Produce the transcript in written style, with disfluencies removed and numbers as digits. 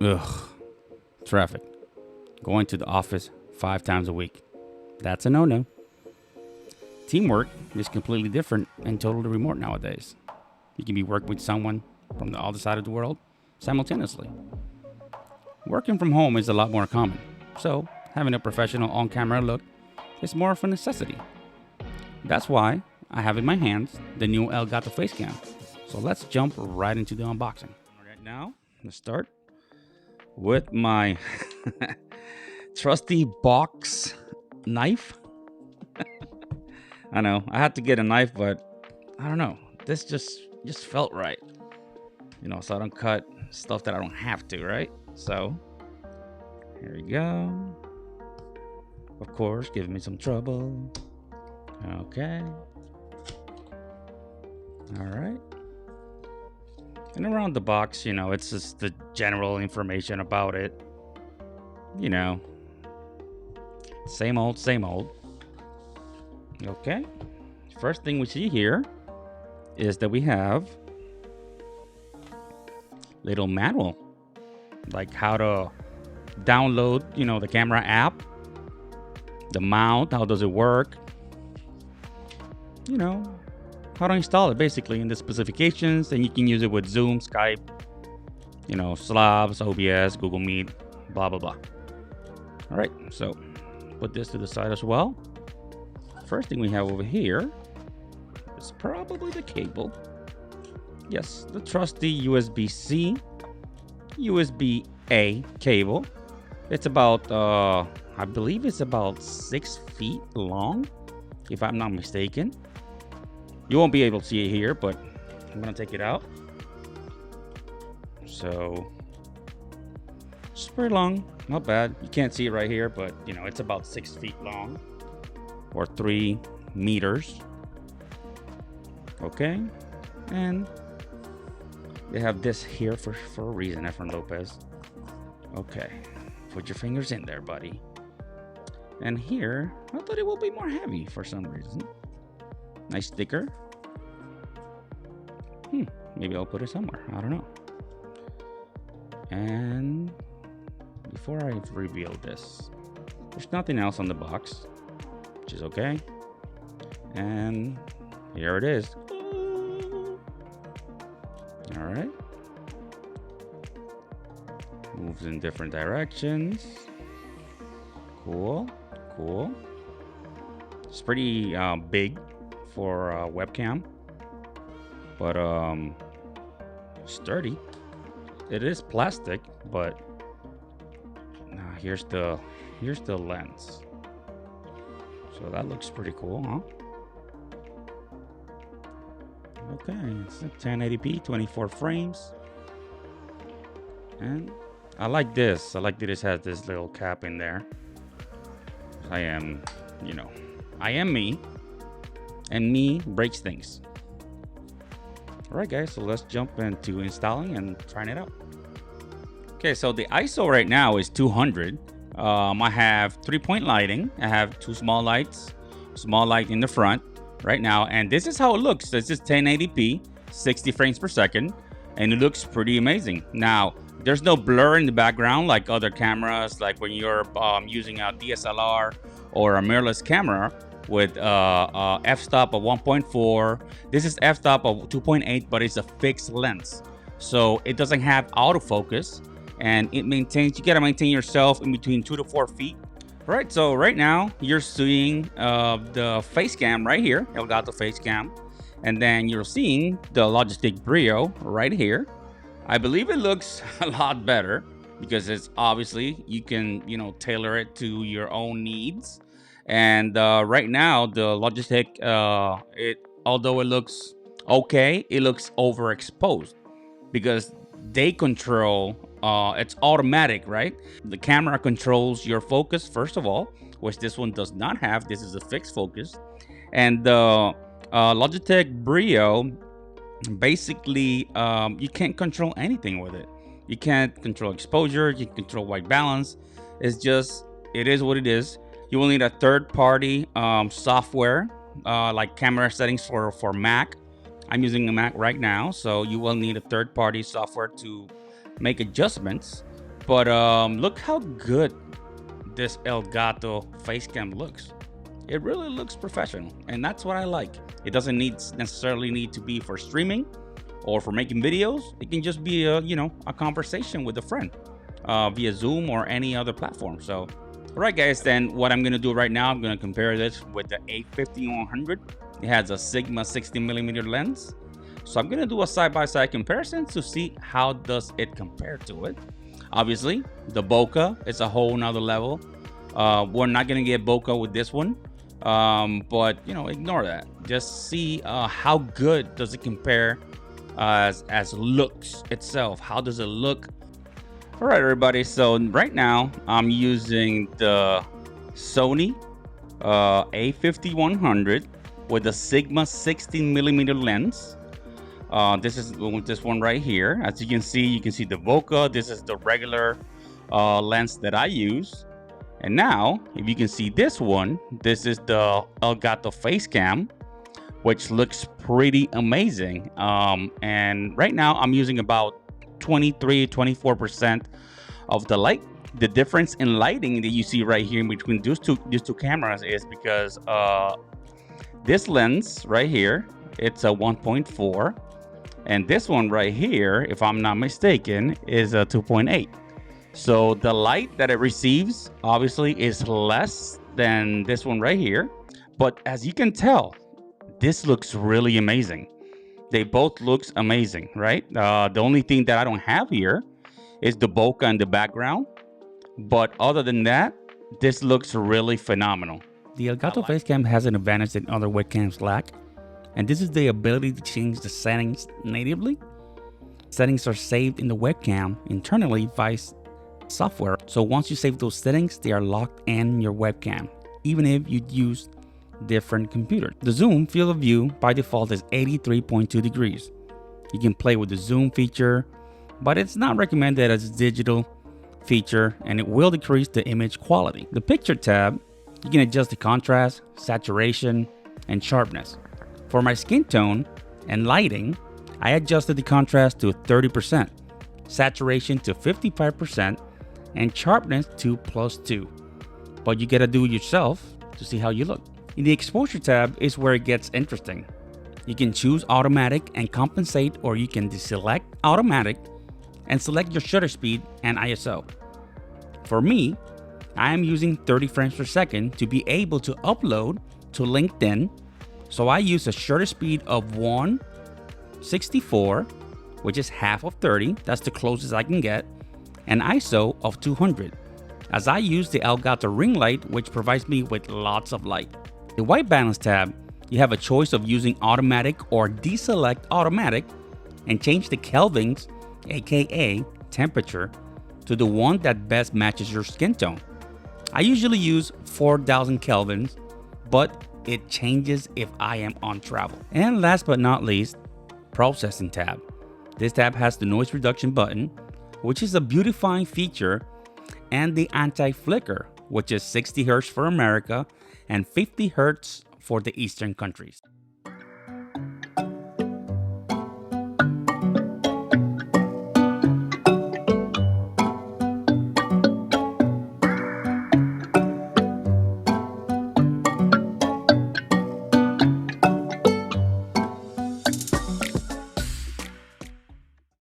Ugh. Traffic. Going to the office 5 times a week. That's a no-no. Teamwork is completely different and totally remote nowadays. You can be working with someone from the other side of the world simultaneously. Working from home is a lot more common, so having a professional on-camera look is more of a necessity. That's why I have in my hands the new Elgato Facecam. So let's jump right into the unboxing. All right, now let's start with my trusty box knife. I know I had to get a knife, but I don't know. This just felt right, so I don't cut stuff that I don't have to, right? So here we go. Of course, give me some trouble. Okay. All right. And around the box, it's just the general information about it. Same old, same old. Okay. First thing we see here is that we have little manual, like how to download, the camera app, the mount, how does it work, how to install it basically in the specifications, and you can use it with Zoom, Skype, Slabs, OBS, Google Meet, blah, blah, blah. All right, so put this to the side as well. First thing we have over here is probably the cable. Yes, the trusty USB-C, USB-A cable. It's about, I believe it's about 6 feet long, if I'm not mistaken. You won't be able to see it here, but I'm gonna take it out. So it's pretty long, not bad. You can't see it right here, but it's about 6 feet long, or 3 meters. Okay, and they have this here for a reason, Efren Lopez. Okay, put your fingers in there, buddy. And here, I thought it would be more heavy for some reason. Nice sticker. Maybe I'll put it somewhere. I don't know. And before I reveal this, there's nothing else on the box, which is okay. And here it is. All right. Moves in different directions. Cool. It's pretty big for a webcam, but sturdy. It is plastic, but here's the lens. So that looks pretty cool, huh? Okay, it's a 1080p, 24 frames. And I like this. I like that it has this little cap in there. I am me, and me breaks things. All right, guys, so let's jump into installing and trying it out. Okay, so the ISO right now is 200. I have 3-point lighting. I have 2 small lights, small light in the front right now, and this is how it looks. This is 1080p, 60 frames per second, and it looks pretty amazing. Now, there's no blur in the background like other cameras, like when you're using a DSLR or a mirrorless camera with f-stop of 1.4. This is f-stop of 2.8, but it's a fixed lens, so it doesn't have autofocus, and it maintains. You gotta maintain yourself in between 2 to 4 feet. All right, so right now you're seeing the Facecam right here, Elgato Facecam, and then you're seeing the Logitech Brio right here. I believe it looks a lot better because it's obviously you can tailor it to your own needs. And right now the Logitech, although it looks okay, it looks overexposed because they control. It's automatic, right? The camera controls your focus first of all, which this one does not have. This is a fixed focus, and the Logitech Brio. Basically, you can't control anything with it. You can't control exposure. You can control white balance. It is what it is. You will need a third-party software, like camera settings for Mac. I'm using a Mac right now, so you will need a third-party software to make adjustments. But look how good this Elgato Facecam looks. It really looks professional, and that's what I like. It doesn't necessarily need to be for streaming or for making videos. It can just be a a conversation with a friend via Zoom or any other platform. So, all right, guys. Then what I'm gonna do right now, I'm gonna compare this with the A50-100. It has a Sigma 60mm lens. So I'm gonna do a side-by-side comparison to see how does it compare to it. Obviously, the bokeh is a whole nother level. We're not gonna get bokeh with this one, but ignore that. Just see how good does it compare as looks itself. How does it look? All right, everybody. So right now I'm using the Sony A50-100 with a Sigma 60mm lens. This is this one right here. As you can see the bokeh. This is the regular lens that I use. And now, if you can see this one, this is the Elgato Facecam, which looks pretty amazing. And right now, I'm using about 23-24% of the light. The difference in lighting that you see right here in between these two cameras is because this lens right here, it's a 1.4. And this one right here, if I'm not mistaken, is a 2.8. So the light that it receives obviously is less than this one right here. But as you can tell, this looks really amazing. They both looks amazing, right? The only thing that I don't have here is the bokeh in the background. But other than that, this looks really phenomenal. The Elgato Facecam has an advantage that other webcams lack. And this is the ability to change the settings natively. Settings are saved in the webcam internally via software. So once you save those settings, they are locked in your webcam, even if you use different computers. The zoom field of view by default is 83.2 degrees. You can play with the zoom feature, but it's not recommended as a digital feature and it will decrease the image quality. The picture tab, you can adjust the contrast, saturation, and sharpness. For my skin tone and lighting, I adjusted the contrast to 30%, saturation to 55%, and sharpness to +2. But you gotta do it yourself to see how you look. In the exposure tab is where it gets interesting. You can choose automatic and compensate, or you can deselect automatic and select your shutter speed and ISO. For me, I am using 30 frames per second to be able to upload to LinkedIn. So I use a shutter speed of 1/64, which is half of 30. That's the closest I can get. And ISO of 200, as I use the Elgato ring light, which provides me with lots of light. The white balance tab, you have a choice of using automatic or deselect automatic and change the kelvins, aka temperature, to the one that best matches your skin tone. I usually use 4000 kelvins, but it changes if I am on travel. And last but not least, processing tab. This tab has the noise reduction button, which is a beautifying feature, and the anti-flicker, which is 60 Hz for America and 50 Hz for the Eastern countries.